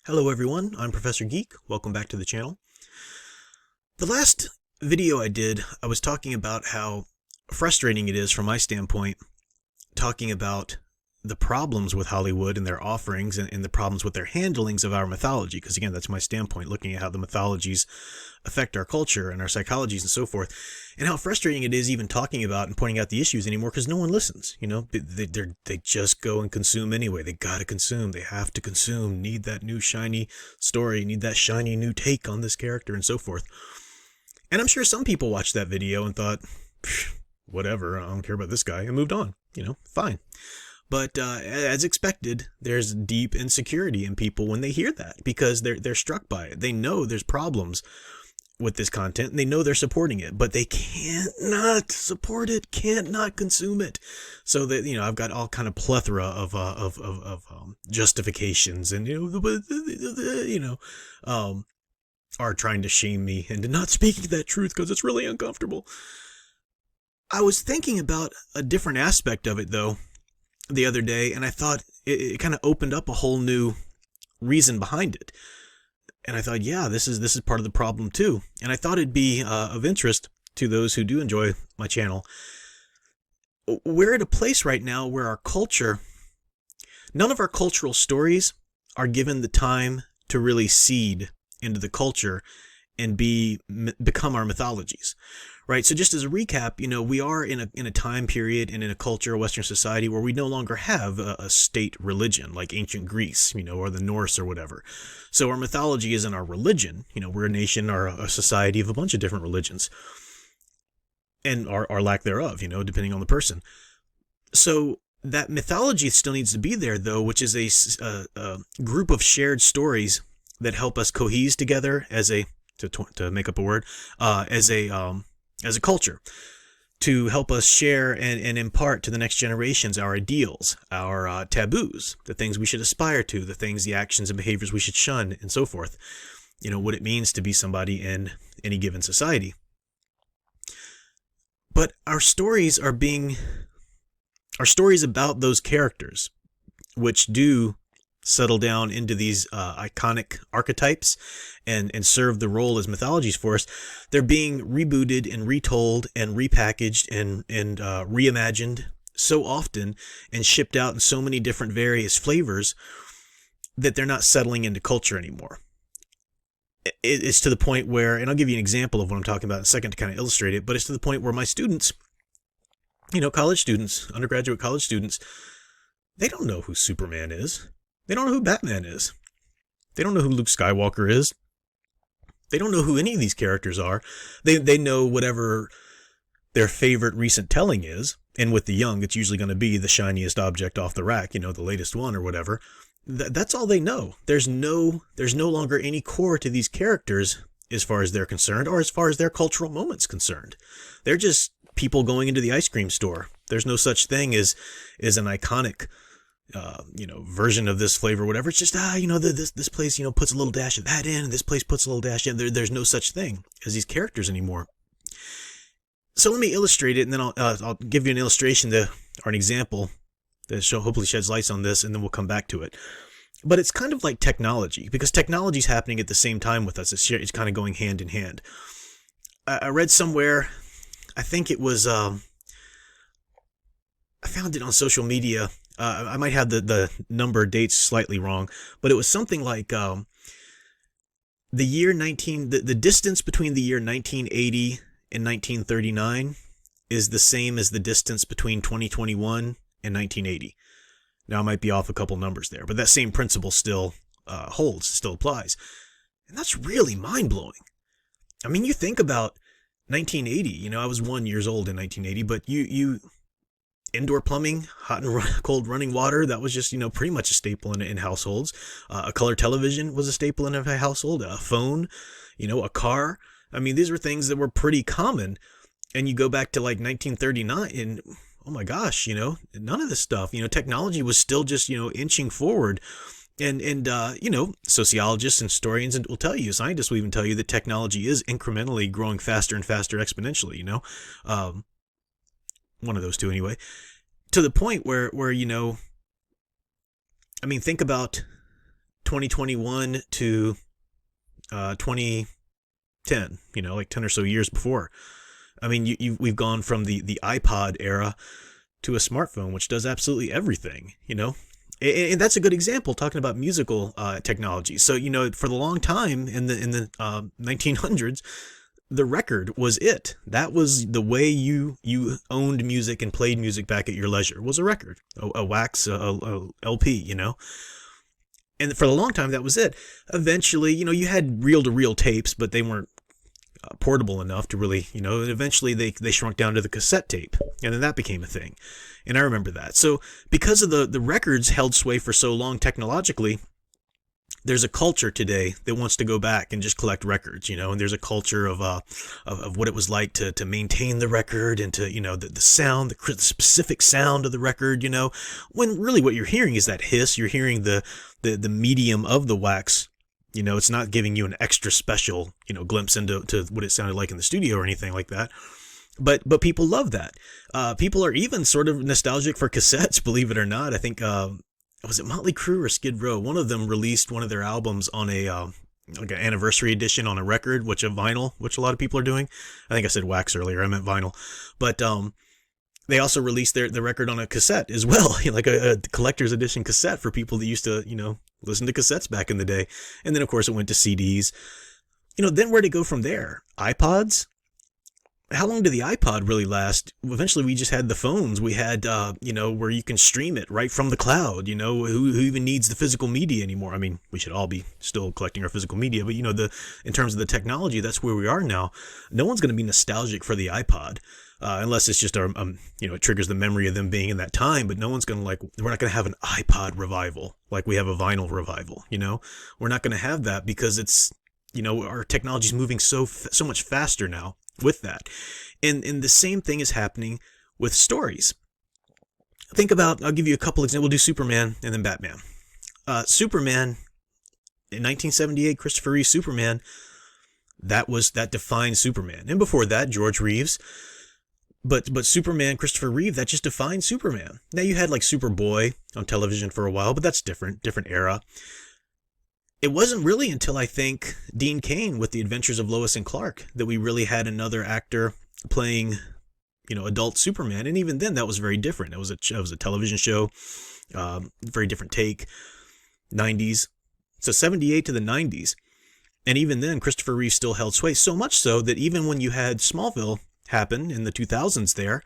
Hello everyone, I'm Professor Geek. Welcome back to the channel. The last video I did, I was talking about how frustrating it is from my standpoint, talking about the problems with Hollywood and their offerings and the problems with their handlings of our mythology, because again, that's my standpoint, looking at how the mythologies affect our culture and our psychologies and so forth, and how frustrating it is even talking about and pointing out the issues anymore because no one listens. You know, they just go and consume anyway. They gotta consume. They have to consume. Need that new shiny story. Need that shiny new take on this character and so forth. And I'm sure some people watched that video and thought, whatever, I don't care about this guy, and moved on. You know, fine. But as expected, there's deep insecurity in people when they hear that because they're struck by it. They know there's problems with this content and they know they're supporting it, but they can't not support it, can't not consume it. So that, you know, I've got all kind of plethora of justifications and, are trying to shame me into not speaking that truth because it's really uncomfortable. I was thinking about a different aspect of it though the other day, and I thought it kind of opened up a whole new reason behind it. And I thought, yeah, this is part of the problem too. And I thought it'd be of interest to those who do enjoy my channel. We're at a place right now where our culture, none of our cultural stories are given the time to really seed into the culture and become our mythologies. Right. So just as a recap, you know, we are in a time period and in a culture, a Western society, where we no longer have a state religion like ancient Greece, you know, or the Norse or whatever. So our mythology isn't our religion. You know, we're a nation or a society of a bunch of different religions and our lack thereof, you know, depending on the person. So that mythology still needs to be there, though, which is a group of shared stories that help us cohese together as to make up a word, as a culture, to help us share and impart to the next generations our ideals, our taboos, the things we should aspire to, the things, the actions and behaviors we should shun, and so forth. You know, what it means to be somebody in any given society. But our stories about those characters, which do settle down into these iconic archetypes and serve the role as mythologies for us, they're being rebooted and retold and repackaged and reimagined so often and shipped out in so many different various flavors that they're not settling into culture anymore. It's to the point where, and I'll give you an example of what I'm talking about in a second to kind of illustrate it, but it's to the point where my students, you know, college students, undergraduate college students, they don't know who Superman is. They don't know who Batman is. They don't know who Luke Skywalker is. They don't know who any of these characters are. They know whatever their favorite recent telling is, and with the young, it's usually going to be the shiniest object off the rack, you know, the latest one or whatever. That's all they know. There's no longer any core to these characters as far as they're concerned, or as far as their cultural moment's concerned. They're just people going into the ice cream store. There's no such thing as an iconic version of this flavor, whatever. It's just, this place, you know, puts a little dash of that in, and this place puts a little dash in. There's no such thing as these characters anymore. So let me illustrate it, and then I'll give you an illustration or an example that hopefully sheds lights on this, and then we'll come back to it. But it's kind of like technology, because technology is happening at the same time with us. It's kind of going hand in hand. I read somewhere, I think it was, I found it on social media. I might have the number dates slightly wrong, but it was something like the distance between the year 1980 and 1939 is the same as the distance between 2021 and 1980. Now, I might be off a couple numbers there, but that same principle still holds, still applies. And that's really mind-blowing. I mean, you think about 1980, you know, I was 1 year old in 1980, but you indoor plumbing, hot and cold running water, that was just, you know, pretty much a staple in households. A color television was a staple in a household. A phone, you know, a car. I mean, these were things that were pretty common. And you go back to like 1939 and, oh my gosh, you know, none of this stuff, you know, technology was still just, you know, inching forward. And you know, sociologists and historians will tell you, scientists will even tell you that technology is incrementally growing faster and faster exponentially, you know. One of those two anyway, to the point where, you know, I mean, think about 2021 to 2010, like 10 or so years before. I mean, we've gone from the iPod era to a smartphone, which does absolutely everything, and that's a good example talking about musical technology. So, for the long time in the 1900s, the record was it. That was the way you owned music and played music back at your leisure, was a record, a wax, a LP, And for a long time, that was it. Eventually, you had reel-to-reel tapes, but they weren't portable enough to really, eventually they shrunk down to the cassette tape, and then that became a thing. And I remember that. So because of the records held sway for so long technologically, there's a culture today that wants to go back and just collect records, and there's a culture of what it was like to maintain the record and to, the sound, the specific sound of the record, when really what you're hearing is that hiss. You're hearing the medium of the wax. It's not giving you an extra special, glimpse into what it sounded like in the studio or anything like that. But people love that. People are even sort of nostalgic for cassettes, believe it or not. I think, was it Motley Crue or Skid Row? One of them released one of their albums on like an anniversary edition on a record, which a vinyl, which a lot of people are doing. I think I said wax earlier. I meant vinyl. But they also released the record on a cassette as well, like a collector's edition cassette for people that used to, listen to cassettes back in the day. And then, of course, it went to CDs. Then where'd it go from there? iPods? How long did the iPod really last? Eventually, we just had the phones. We had, where you can stream it right from the cloud. Who even needs the physical media anymore? I mean, we should all be still collecting our physical media, but in terms of the technology, that's where we are now. No one's going to be nostalgic for the iPod, unless it's just it triggers the memory of them being in that time. But no one's going to we're not going to have an iPod revival like we have a vinyl revival. We're not going to have that because it's, our technology is moving so much faster now with that. And the same thing is happening with stories. I'll give you a couple examples. We'll do Superman and then Batman. Superman, in 1978, Christopher Reeve's Superman, that defined Superman. And before that, George Reeves. But Superman, Christopher Reeve, that just defined Superman. Now you had like Superboy on television for a while, but that's different era. It wasn't really until I think Dean Cain with The Adventures of Lois and Clark that we really had another actor playing, adult Superman. And even then, that was very different. It was a television show, very different take, 90s. So 78 to the 90s. And even then, Christopher Reeve still held sway, so much so that even when you had Smallville happen in the 2000s there,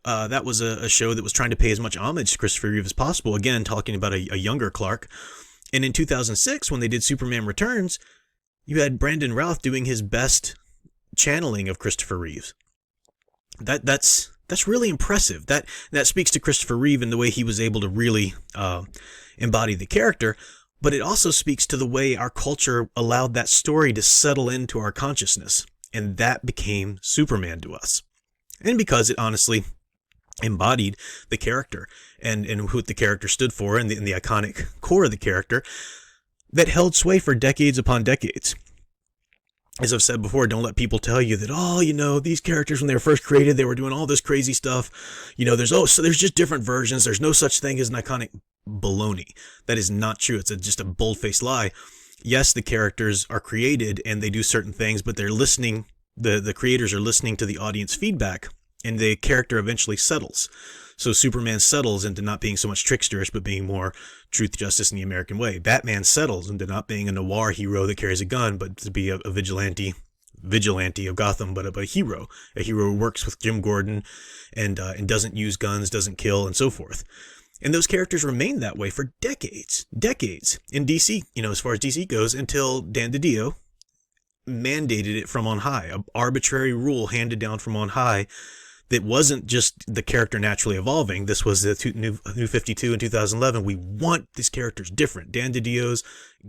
that was a show that was trying to pay as much homage to Christopher Reeve as possible. Again, talking about a younger Clark. And in 2006, when they did Superman Returns, you had Brandon Routh doing his best channeling of Christopher Reeves. That's really impressive. That speaks to Christopher Reeve and the way he was able to really embody the character. But it also speaks to the way our culture allowed that story to settle into our consciousness. And that became Superman to us. And because it honestly embodied the character and who the character stood for and the iconic core of the character that held sway for decades upon decades. As I've said before, don't let people tell you that, these characters when they were first created, they were doing all this crazy stuff. So there's just different versions. There's no such thing as an iconic. Baloney. That is not true. It's just a bold-faced lie. Yes, the characters are created and they do certain things, but they're listening. The creators are listening to the audience feedback, and the character eventually settles. So Superman settles into not being so much tricksterish, but being more truth, justice, and the American way. Batman settles into not being a noir hero that carries a gun, but to be a vigilante of Gotham, but a hero who works with Jim Gordon and doesn't use guns, doesn't kill, and so forth. And those characters remained that way for decades in DC, as far as DC goes, until Dan DiDio mandated it from on high, an arbitrary rule handed down from on high that wasn't just the character naturally evolving. This was the new 52 in 2011. We want these characters different. Dan DiDio's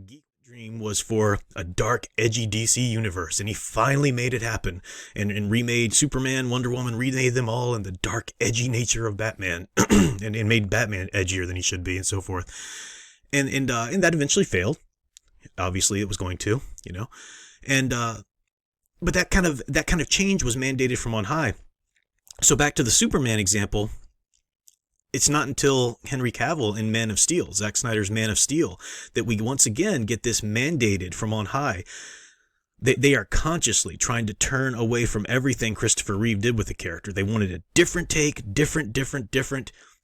Geek dream was for a dark, edgy DC universe, and he finally made it happen and remade Superman, Wonder Woman, remade them all in the dark, edgy nature of Batman and made Batman edgier than he should be and so forth. And that eventually failed. Obviously, it was going to, but that kind of change was mandated from on high. So back to the Superman example, it's not until Henry Cavill in Man of Steel, Zack Snyder's Man of Steel, that we once again get this mandated from on high. They are consciously trying to turn away from everything Christopher Reeve did with the character. They wanted a different take, different,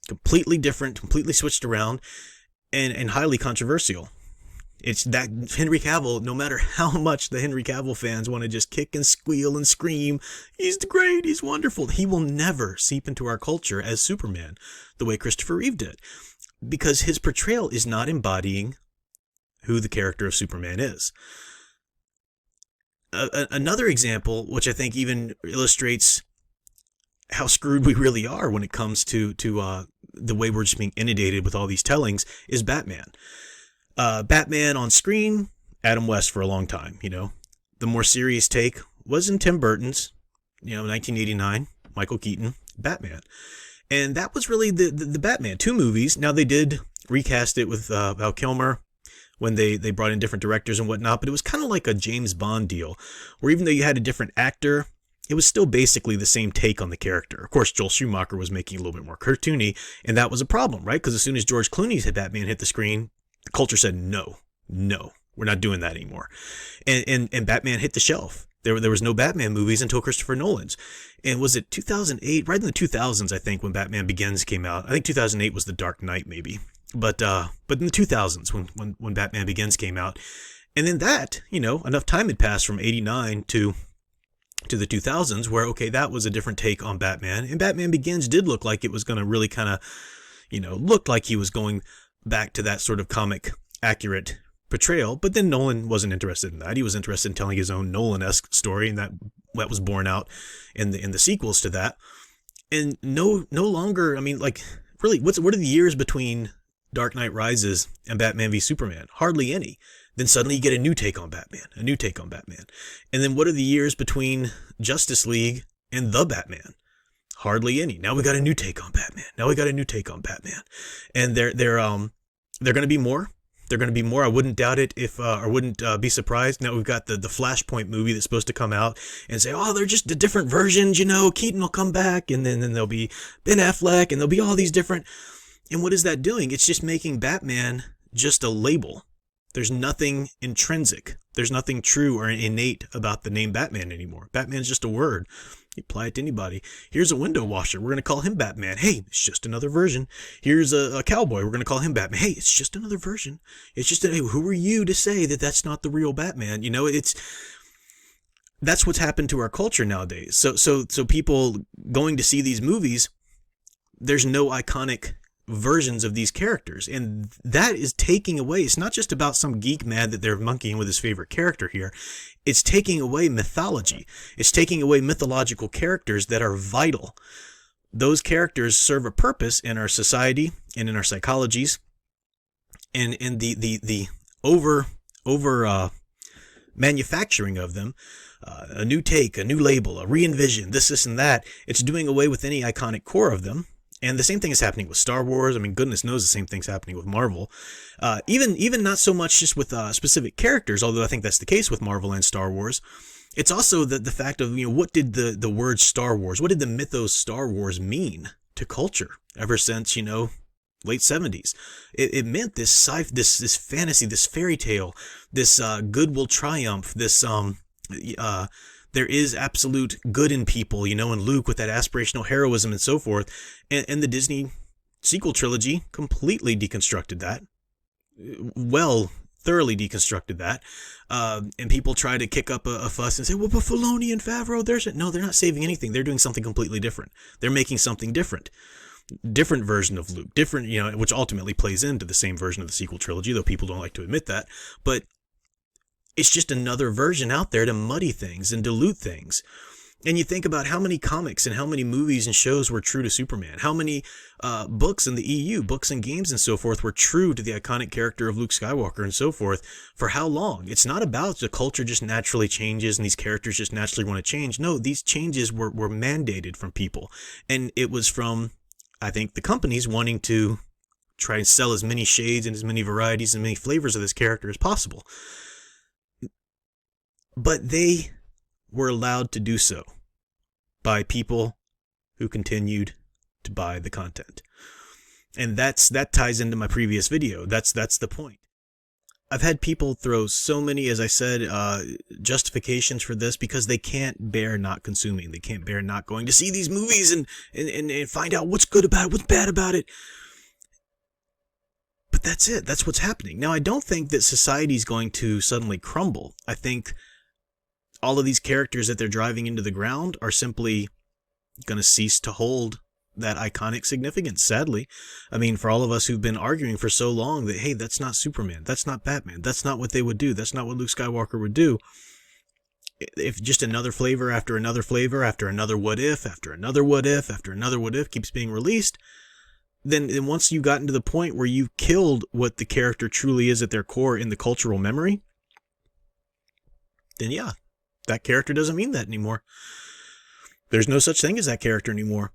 completely switched around, and highly controversial. It's that Henry Cavill, no matter how much the Henry Cavill fans want to just kick and squeal and scream, he's great, he's wonderful, he will never seep into our culture as Superman the way Christopher Reeve did, because his portrayal is not embodying who the character of Superman is. Another example, which I think even illustrates how screwed we really are when it comes to the way we're just being inundated with all these tellings, is Batman. Batman on screen, Adam West for a long time. The more serious take was in Tim Burton's, 1989, Michael Keaton, Batman. And that was really the Batman, 2 movies. Now they did recast it with Val Kilmer when they brought in different directors and whatnot, but it was kind of like a James Bond deal, where even though you had a different actor, it was still basically the same take on the character. Of course, Joel Schumacher was making it a little bit more cartoony, and that was a problem, right? Because as soon as George Clooney's Batman hit the screen, the culture said, no, we're not doing that anymore. And Batman hit the shelf. There was no Batman movies until Christopher Nolan's. And was it 2008? Right in the 2000s, I think, when Batman Begins came out. I think 2008 was The Dark Knight, maybe. But in the 2000s, when Batman Begins came out. And then that, enough time had passed from 89 to the 2000s where, okay, that was a different take on Batman. And Batman Begins did look like it was going to really kind of, look like he was going back to that sort of comic accurate portrayal. But then Nolan wasn't interested in that. He was interested in telling his own Nolan-esque story, and that was borne out in the sequels to that. And no longer, really, what are the years between Dark Knight Rises and Batman v Superman? Hardly any. Then suddenly you get a new take on Batman. And then what are the years between Justice League and The Batman? Hardly any. Now we got a new take on Batman. And they're going to be more. They're going to be more. I wouldn't doubt it I wouldn't be surprised. Now we've got the Flashpoint movie that's supposed to come out and say, oh, they're just the different versions, Keaton will come back, and then there'll be Ben Affleck, and there'll be all these different. And what is that doing? It's just making Batman just a label. There's nothing intrinsic. There's nothing true or innate about the name Batman anymore. Batman's just a word. You apply it to anybody. Here's a window washer. We're going to call him Batman. Hey, it's just another version. Here's a cowboy. We're going to call him Batman. Hey, it's just another version. It's just, hey, who are you to say that that's not the real Batman? That's what's happened to our culture nowadays. So people going to see these movies, there's no iconic versions of these characters, and that is taking away. It's not just about some geek mad that they're monkeying with his favorite character here. It's taking away mythology. It's taking away mythological characters that are vital. Those characters serve a purpose in our society and in our psychologies, and the over manufacturing of them, a new take, a new label, a re-envision, this and that. It's doing away with any iconic core of them. And the same thing is happening with Star Wars. Goodness knows the same thing's happening with Marvel. Even not so much just with specific characters, although I think that's the case with Marvel and Star Wars. It's also the fact of, what did the word Star Wars, what did the mythos Star Wars mean to culture ever since, late 70s? It meant this fantasy, this fairy tale, this good will triumph, this there is absolute good in people, and Luke with that aspirational heroism and so forth. And the Disney sequel trilogy completely deconstructed that. Thoroughly deconstructed that. And people try to kick up a fuss and say, well, but Filoni and Favreau, no, they're not saving anything. They're doing something completely different. They're making something different. Different version of Luke. Different, which ultimately plays into the same version of the sequel trilogy, though people don't like to admit that. But it's just another version out there to muddy things and dilute things. And you think about how many comics and how many movies and shows were true to Superman. How many books in the EU, books and games and so forth were true to the iconic character of Luke Skywalker and so forth. For how long? It's not about the culture just naturally changes and these characters just naturally want to change. No, these changes were mandated from people. And it was from, I think, the companies wanting to try and sell as many shades and as many varieties and many flavors of this character as possible. But they were allowed to do so by people who continued to buy the content. And that ties into my previous video. That's the point. I've had people throw so many, as I said, justifications for this because they can't bear not consuming. They can't bear not going to see these movies and find out what's good about it, what's bad about it. But that's it. That's what's happening. Now, I don't think that society's going to suddenly crumble. I think all of these characters that they're driving into the ground are simply going to cease to hold that iconic significance, sadly. I mean, for all of us who've been arguing for so long that, hey, that's not Superman, that's not Batman, that's not what they would do, that's not what Luke Skywalker would do. If just another flavor after another flavor after another what if after another what if after another what if keeps being released, then once you've gotten to the point where you've killed what the character truly is at their core in the cultural memory, then yeah, that character doesn't mean that anymore. There's no such thing as that character anymore.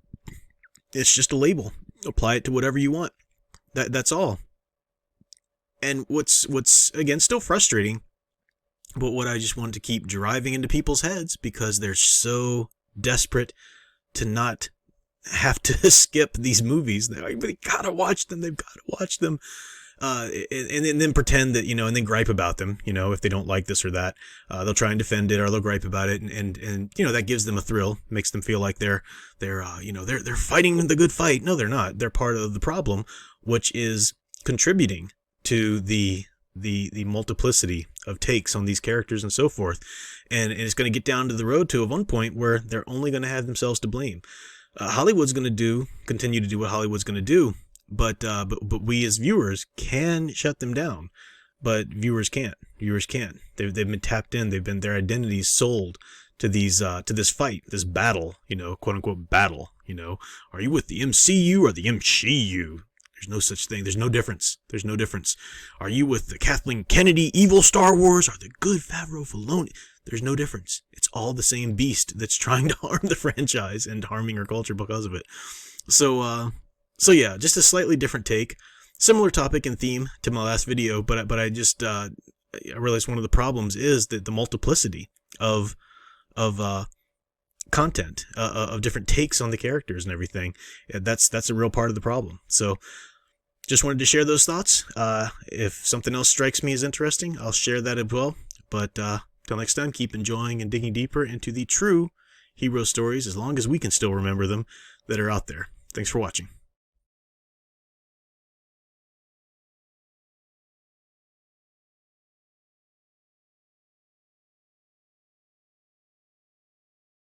It's just a label. Apply it to whatever you want. That's all. And what's again still frustrating, but what I just want to keep driving into people's heads because they're so desperate to not have to skip these movies. They gotta watch them. They've gotta watch them. And then pretend that, and then gripe about them, if they don't like this or that. They'll try and defend it or they'll gripe about it. And that gives them a thrill, makes them feel like they're fighting the good fight. No, they're not. They're part of the problem, which is contributing to the multiplicity of takes on these characters and so forth. And it's going to get down to the road to one point where they're only going to have themselves to blame. Hollywood's going to continue to do what Hollywood's going to do. But we as viewers can shut them down, but viewers can't. Viewers can't. They've been tapped in. They've been their identities sold to these to this fight, this battle. Quote unquote battle. Are you with the MCU or the MCU? There's no such thing. There's no difference. There's no difference. Are you with the Kathleen Kennedy evil Star Wars or the good Favreau Filoni? There's no difference. It's all the same beast that's trying to harm the franchise and harming our culture because of it. So yeah, just a slightly different take, similar topic and theme to my last video, but I just I realized one of the problems is that the multiplicity of content, of different takes on the characters and everything. That's a real part of the problem. So just wanted to share those thoughts. If something else strikes me as interesting, I'll share that as well. But till next time, keep enjoying and digging deeper into the true hero stories, as long as we can still remember them, that are out there. Thanks for watching.